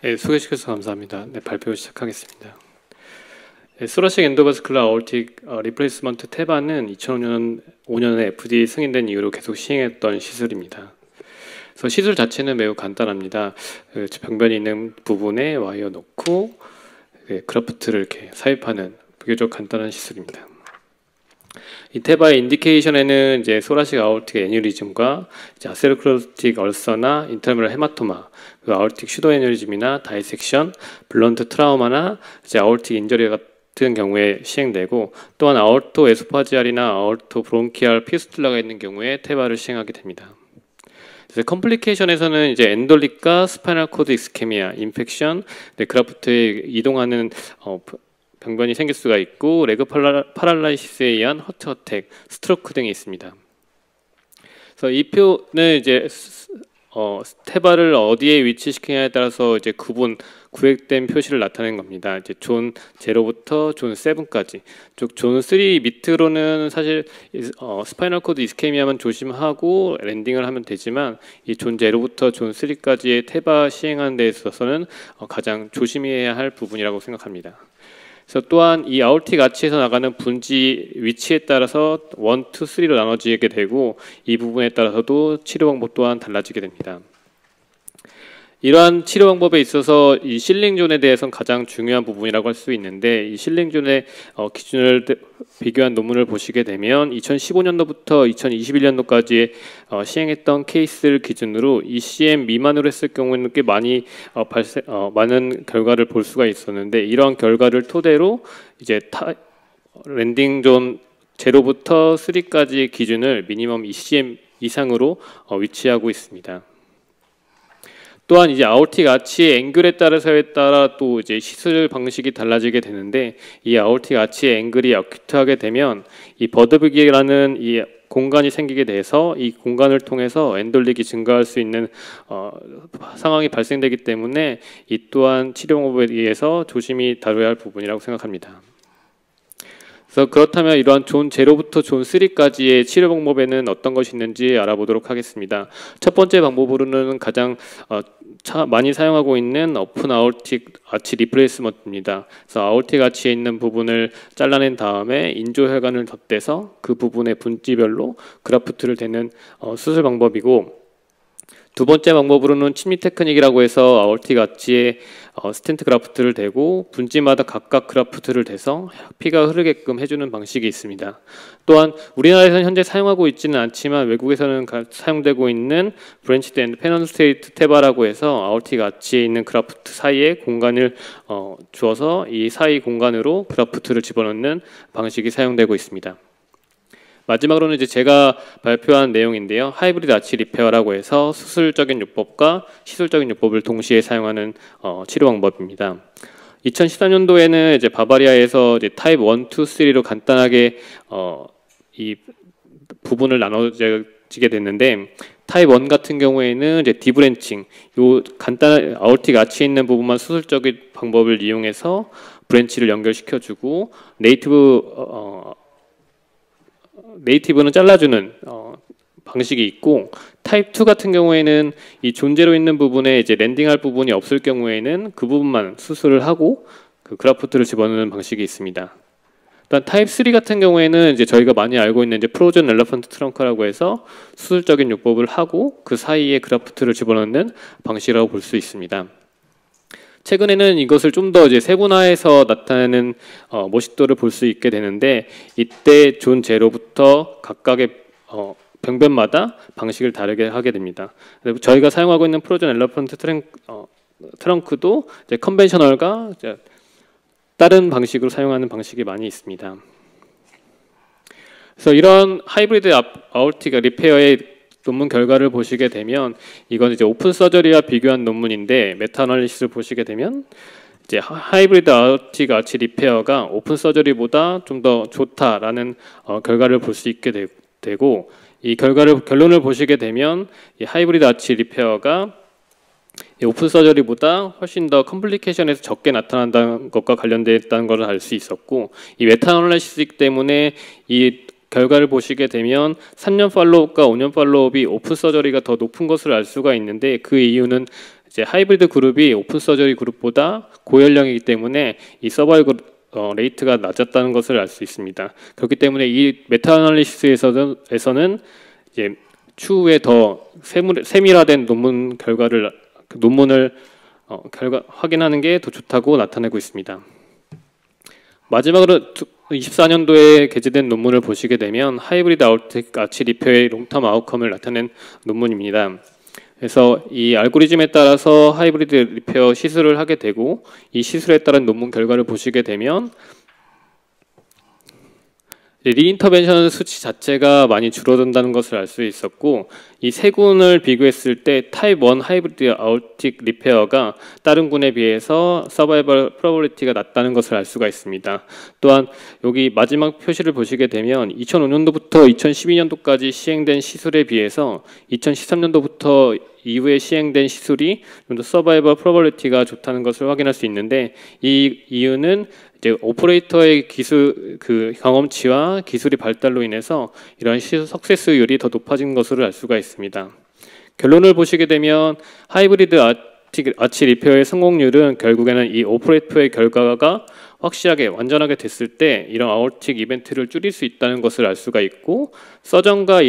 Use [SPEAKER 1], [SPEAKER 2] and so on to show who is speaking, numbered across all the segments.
[SPEAKER 1] 네, 소개시켜주셔서 감사합니다. 네, 발표 시작하겠습니다. 네, 소라식 엔도바스클라 아오르틱 리플레이스먼트 테바는 2005년에 FDA 승인된 이후로 계속 시행했던 시술입니다. 그래서 시술 자체는 매우 간단합니다. 병변이 있는 부분에 와이어 놓고 그라프트를 이렇게 삽입하는 비교적 간단한 시술입니다. 이 테바의 인디케이션에는 이제 소라식 아오르틱 애뉴리즘과 아세로클로틱 얼서나 인터밀러 헤마토마, 아오르틱 슈도 애뉴리즘이나 다이섹션, 블런트 트라우마나 아오르틱 인저리 같은 경우에 시행되고, 또한 아오르토 에소파지알이나 아오르토 브론키알 피스툴라가 있는 경우에 테바를 시행하게 됩니다. 컴플리케이션에서는 이제 엔돌릭과 스파이널 코드 익스케미아, 인펙션, 그라프트에 이동하는 병변이 생길 수가 있고, 레그 파랄라이시스에 의한 허트 어택, 스트로크 등이 있습니다. 그래서 이 표는 이제 테바를 어디에 위치시키냐에 따라서 이제 구획된 표시를 나타내는 겁니다. 이제 존 0부터 존 7까지. 즉 존 3 밑으로는 사실 스파이널 코드 이스케미아만 조심하고 랜딩을 하면 되지만, 이 존 0부터 존 3까지의 테바 시행하는 데 있어서는 가장 조심해야 할 부분이라고 생각합니다. 그래서 또한 이 아오르틱 아치에서 나가는 분지 위치에 따라서 1, 2, 3로 나눠지게 되고, 이 부분에 따라서도 치료 방법 또한 달라지게 됩니다. 이러한 치료 방법에 있어서 이 실링존에 대해서는 가장 중요한 부분이라고 할 수 있는데, 이 실링존의 기준을 비교한 논문을 보시게 되면 2015년도부터 2021년도까지 시행했던 케이스를 기준으로 ECM 미만으로 했을 경우에는 꽤 많은 결과를 볼 수가 있었는데, 이러한 결과를 토대로 이제 랜딩존 0부터 3까지 기준을 미니멈 ECM 이상으로 위치하고 있습니다. 또한 이제 아오르틱 아치의 앵글에 따라 또 이제 시술 방식이 달라지게 되는데, 이 아오르틱 아치의 앵글이 어큐트하게 되면 이 버드빅이라는 이 공간이 생기게 돼서 이 공간을 통해서 엔돌릭이 증가할 수 있는 상황이 발생되기 때문에, 이 또한 치료 방법에 의해서 조심히 다뤄야 할 부분이라고 생각합니다. 그래서 그렇다면 이러한 존 0부터 존 3까지의 치료 방법에는 어떤 것이 있는지 알아보도록 하겠습니다. 첫 번째 방법으로는 가장 많이 사용하고 있는 오픈 아오르틱 아치 리플레이스먼트입니다. 그래서 아오르틱 아치에 있는 부분을 잘라낸 다음에 인조혈관을 덧대서 그 부분의 분지별로 그라프트를 대는 수술 방법이고, 두 번째 방법으로는 침리 테크닉이라고 해서 아오르틱 아치에 스텐트 그라프트를 대고 분지마다 각각 그라프트를 대서 피가 흐르게끔 해주는 방식이 있습니다. 또한 우리나라에서는 현재 사용하고 있지는 않지만 외국에서는 사용되고 있는 브랜치드 앤드 페넌스테이트 테바라고 해서 아오르틱 아치에 있는 그라프트 사이에 공간을 주어서 이 사이 공간으로 그라프트를 집어넣는 방식이 사용되고 있습니다. 마지막으로는 이제 제가 발표한 내용인데요. 하이브리드 아치 리페어라고 해서 수술적인 요법과 시술적인 요법을 동시에 사용하는 치료 방법입니다. 2013년도에는 이제 바바리아에서 이제 타입 1, 2, 3로 간단하게 이 부분을 나눠지게 됐는데, 타입 1 같은 경우에는 이제 디브랜칭, 요 간단한 아오르틱 아치에 있는 부분만 수술적인 방법을 이용해서 브랜치를 연결시켜주고, 네이티브는 잘라주는 방식이 있고, 타입 2 같은 경우에는 이 존재로 있는 부분에 이제 랜딩할 부분이 없을 경우에는 그 부분만 수술을 하고 그 그라프트를 집어넣는 방식이 있습니다. 일단 타입 3 같은 경우에는 이제 저희가 많이 알고 있는 이제 프로즌 엘러펀트 트렁크라고 해서 수술적인 요법을 하고 그 사이에 그라프트를 집어넣는 방식이라고 볼 수 있습니다. 최근에는 이것을 좀 더 이제 세분화해서 나타내는 모식도를 볼 수 있게 되는데, 이때 존 0부터 각각의 병변마다 방식을 다르게 하게 됩니다. 저희가 사용하고 있는 프로즌 엘러펀트 트렁크도 이제 컨벤셔널과 이제 다른 방식으로 사용하는 방식이 많이 있습니다. 그래서 이런 하이브리드 아오르틱 리페어의 논문 결과를 보시게 되면, 이건 이제 오픈 서저리와 비교한 논문인데, 메타 아널리시스를 보시게 되면 이제 하이브리드 아오르틱 아치 리페어가 오픈 서저리보다 좀 더 좋다라는 결과를 볼 수 있게 되고, 이 결론을 보시게 되면 이 하이브리드 아치 리페어가 이 오픈 서저리보다 훨씬 더 컴플리케이션에서 적게 나타난다는 것과 관련됐다는 것을 알 수 있었고, 이 메타 아널리시스 때문에 이 결과를 보시게 되면 3년 팔로우업과 5년 팔로우업이 오픈 서저리가 더 높은 것을 알 수가 있는데, 그 이유는 이제 하이브리드 그룹이 오픈 서저리 그룹보다 고연령이기 때문에 이 서바이벌 레이트가 낮았다는 것을 알 수 있습니다. 그렇기 때문에 이 메타 아날리시스에서는 이제 추후에 더 세밀화된 논문을 확인하는 게 더 좋다고 나타내고 있습니다. 마지막으로 24년도에 게재된 논문을 보시게 되면 하이브리드 아웃틱 아치 리페어의 롱텀 아웃컴을 나타낸 논문입니다. 그래서 이 알고리즘에 따라서 하이브리드 리페어 시술을 하게 되고 이 시술에 따른 논문 결과를 보시게 되면 리인터벤션 수치 자체가 많이 줄어든다는 것을 알 수 있었고 이 세 군을 비교했을 때 타입 1 하이브리드 아웃틱 리페어가 다른 군에 비해서 서바이벌 프로버리티가 낮다는 것을 알 수가 있습니다. 또한 여기 마지막 표시를 보시게 되면 2005년도부터 2012년도까지 시행된 시술에 비해서 2013년도부터 이후에 시행된 시술이 좀 더 서바이벌 프로버리티가 좋다는 것을 확인할 수 있는데 이 이유는 이제 오퍼레이터의 기술 경험치와 기술의 발달로 인해서 이러한 시술 석세스율이 더 높아진 것으로 알 수가 있습니다. 결론을 보시게 되면 하이브리드 아치 리페어의 성공률은 결국에는 이 오퍼레이터의 결과가 확실하게 완전하게 됐을 때 이런 아웃틱 이벤트를 줄일 수 있다는 것을 알 수가 있고 서전과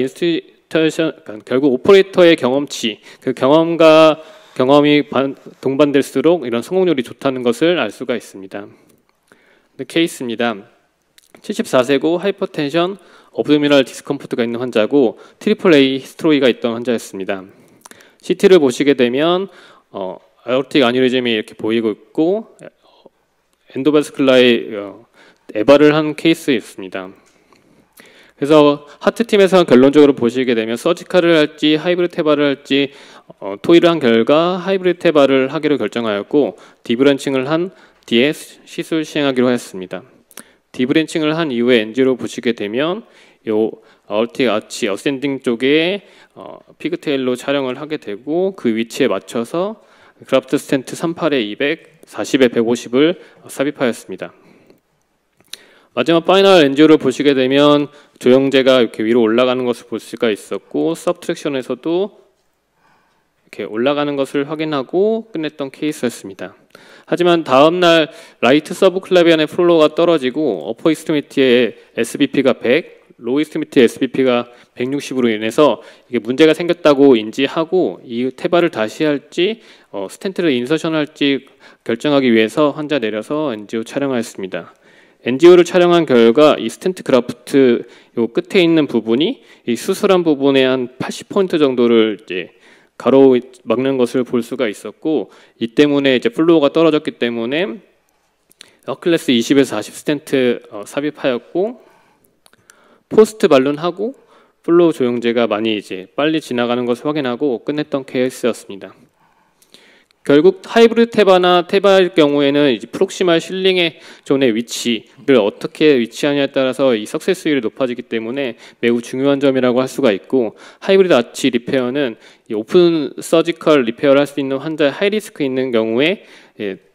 [SPEAKER 1] 결국 오퍼레이터의 경험치, 그 경험이 동반될수록 이런 성공률이 좋다는 것을 알 수가 있습니다. 케이스입니다. 74세고 하이퍼텐션, 어브도미널 디스컴포트가 있는 환자고 트리플 A 히스토리가 있던 환자였습니다. CT를 보시게 되면 아오르틱 아뉴리즘이 이렇게 보이고 있고 엔도바스큘라의 에바를 한 케이스였습니다. 그래서 하트팀에서는 결론적으로 보시게 되면 서지컬을 할지 하이브리드 테바를 할지 토의를 한 결과 하이브리드 테바를 하기로 결정하였고 디브랜칭을 한 뒤에 시술 시행하기로 하였습니다. 디브랜칭을 한 이후에 NG로 보시게 되면 요 아오르틱 아치 어센딩 쪽에 피그테일로 촬영을 하게 되고 그 위치에 맞춰서 그라프트 스텐트 38에 200, 40에 150을 삽입하였습니다. 마지막 파이널 NG를 보시게 되면 조영제가 이렇게 위로 올라가는 것을 볼 수가 있었고 서브트랙션에서도 이렇게 올라가는 것을 확인하고 끝냈던 케이스였습니다. 하지만 다음날 라이트 서브클라비안의 플로우가 떨어지고 어퍼 이스트미티의 SBP가 100, 로우 이스트미티의 SBP가 160으로 인해서 이게 문제가 생겼다고 인지하고 이 테바를 다시 할지 스텐트를 인서션할지 결정하기 위해서 환자 내려서 NGO 촬영하였습니다. NGO를 촬영한 결과 이 스텐트 그라프트 요 끝에 있는 부분이 이 수술한 부분의 한 80포인트 정도를 이제 가로막는 것을 볼 수가 있었고 이 때문에 이제 플로우가 떨어졌기 때문에 어클래스 20에서 40 스텐트 삽입하였고 포스트 발룬하고 플로우 조영제가 많이 이제 빨리 지나가는 것을 확인하고 끝냈던 케이스였습니다. 결국 하이브리드 테바나 테바일 경우에는 이제 프록시말 실링의 존의 위치를 어떻게 위치하냐에 따라서 이 석세스율이 높아지기 때문에 매우 중요한 점이라고 할 수가 있고 하이브리드 아치 리페어는 이 오픈 서지컬 리페어를 할 수 있는 환자의 하이리스크 있는 경우에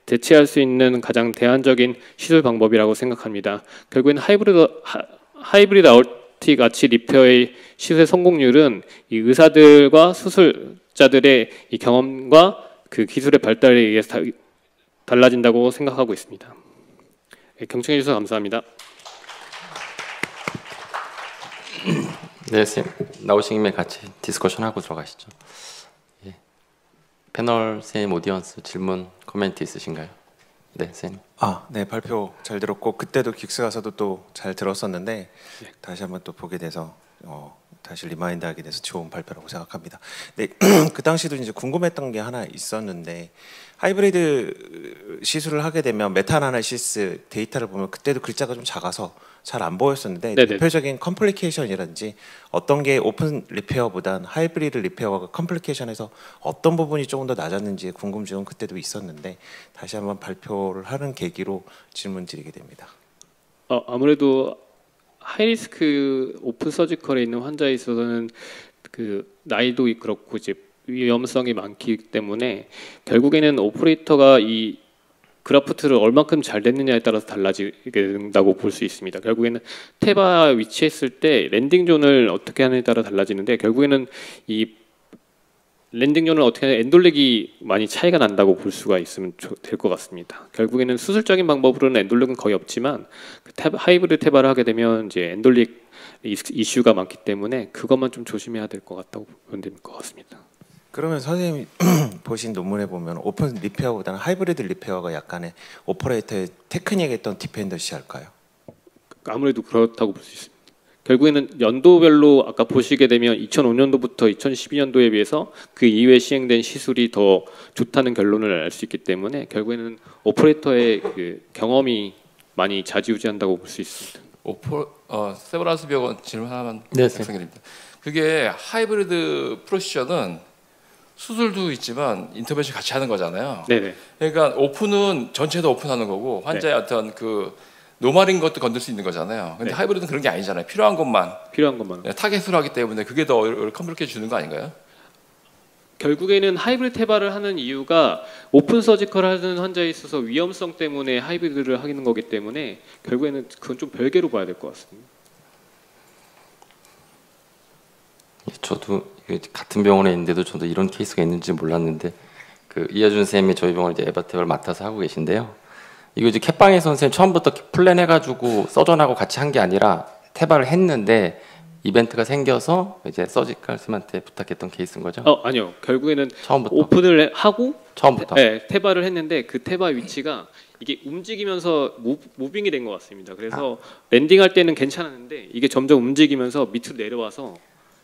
[SPEAKER 1] 대체할 수 있는 가장 대안적인 시술 방법이라고 생각합니다. 결국에는 하이브리드 아우틱 아치 리페어의 시술 성공률은 이 의사들과 수술자들의 이 경험과 그 기술의 발달에 의해서 달라진다고 생각하고 있습니다. 경청해 주셔서 감사합니다.
[SPEAKER 2] 네, 선생님 나오신 김에 같이 디스커션하고 들어가시죠. 예. 패널 선생님 오디언스 질문 코멘트 있으신가요? 네, 선생님.
[SPEAKER 3] 네, 발표 잘 들었고 그때도 긱스 가서도 또 잘 들었었는데 다시 한번 또 보게 돼서 다시 리마인드하게 돼서 좋은 발표라고 생각합니다. 네, 그 당시도 이제 궁금했던 게 하나 있었는데 하이브리드 시술을 하게 되면 메타아나리시스 데이터를 보면 그때도 글자가 좀 작아서 잘 안 보였었는데
[SPEAKER 1] 네네.
[SPEAKER 3] 대표적인 컴플리케이션이라든지 어떤 게 오픈 리페어보단 하이브리드 리페어가 컴플리케이션에서 어떤 부분이 조금 더 낮았는지 궁금증은 그때도 있었는데 다시 한번 발표를 하는 계기로 질문드리게 됩니다.
[SPEAKER 1] 아무래도 하이리스크 오픈 서지컬에 있는 환자에 있어서는 그 나이도 그렇고 이제 위험성이 많기 때문에 결국에는 오퍼레이터가 이 그라프트를 얼만큼 잘 됐느냐에 따라서 달라지게 된다고 볼 수 있습니다. 결국에는 테바 위치했을 때 랜딩 존을 어떻게 하느냐에 따라 달라지는데 결국에는 이 랜딩존을 어떻게 하냐 엔돌렉이 많이 차이가 난다고 볼 수가 있으면 될 것 같습니다. 결국에는 수술적인 방법으로는 엔돌렉은 거의 없지만 하이브리드 태바를 하게 되면 이제 엔돌렉 이슈가 많기 때문에 그것만 좀 조심해야 될 것 같다고 보면 될 것 같습니다.
[SPEAKER 3] 그러면 선생님이 보신 논문에 보면 오픈 리페어보다는 하이브리드 리페어가 약간의 오퍼레이터의 테크닉에 있던 디펜던시할까요?
[SPEAKER 1] 아무래도 그렇다고 볼 수 있습니다. 결국에는 연도별로 아까 보시게 되면 2005년도부터 2012년도에 비해서 그 이후에 시행된 시술이 더 좋다는 결론을 알 수 있기 때문에 결국에는 오퍼레이터의 그 경험이 많이 좌지우지한다고 볼 수 있습니다.
[SPEAKER 4] 세브란스 병원 질문 하나만
[SPEAKER 2] 네,
[SPEAKER 4] 부탁드립니다. 그게 하이브리드 프로시저는 수술도 있지만 인터벤션 같이 하는 거잖아요.
[SPEAKER 1] 네네.
[SPEAKER 4] 그러니까 오픈은 전체도 오픈하는 거고 환자의 어떤 그 노말인 것도 건들 수 있는 거잖아요. 근데
[SPEAKER 1] 네.
[SPEAKER 4] 하이브리드는 그런 게 아니잖아요. 필요한 것만 타겟으로 하기 때문에 그게 더 컴플리케이트 주는 거 아닌가요?
[SPEAKER 1] 결국에는 하이브리드 태바를 하는 이유가 오픈 서지컬 하는 환자에 있어서 위험성 때문에 하이브리드를 하는 거기 때문에 결국에는 그건 좀 별개로 봐야 될 것 같습니다.
[SPEAKER 2] 저도 같은 병원에 있는데도 저도 이런 케이스가 있는지 몰랐는데 그 이하준 쌤이 저희 병원 이제 에바탭을 맡아서 하고 계신데요. 이거 이제 캣방에서 선생님 처음부터 플랜 해가지고 서전하고 같이 한 게 아니라 태바를 했는데 이벤트가 생겨서 이제 서지컬 쌤한테 부탁했던 케이스인 거죠?
[SPEAKER 1] 아니요. 결국에는
[SPEAKER 2] 처음부터
[SPEAKER 1] 오픈을 하고
[SPEAKER 2] 처음부터
[SPEAKER 1] 태바를 했는데 그 태바 위치가 이게 움직이면서 무빙이 된 것 같습니다. 그래서 랜딩할 때는 괜찮았는데 이게 점점 움직이면서 밑으로 내려와서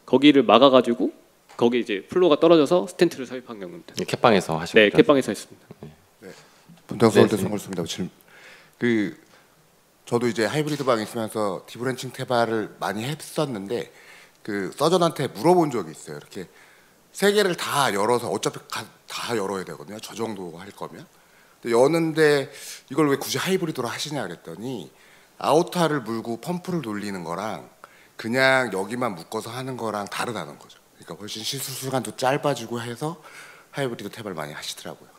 [SPEAKER 1] 거기를 막아가지고 거기 이제 플로가 떨어져서 스텐트를 삽입한 경우입니다.
[SPEAKER 2] 캣방에서 하신
[SPEAKER 1] 네,
[SPEAKER 2] 거죠?
[SPEAKER 1] 캣방에서 했습니다.
[SPEAKER 5] 분당서울대 송걸수입니다. 저도 이제 하이브리드 방에 있으면서 디브랜칭 태바를 많이 했었는데 그 서전한테 물어본 적이 있어요. 이렇게 세 개를 다 열어서 어차피 다 열어야 되거든요. 저 정도 할 거면. 근데 여는데 이걸 왜 굳이 하이브리드로 하시냐 그랬더니 아우타를 물고 펌프를 돌리는 거랑 그냥 여기만 묶어서 하는 거랑 다르다는 거죠. 그러니까 훨씬 시술 시간도 짧아지고 해서 하이브리드 태바를 많이 하시더라고요.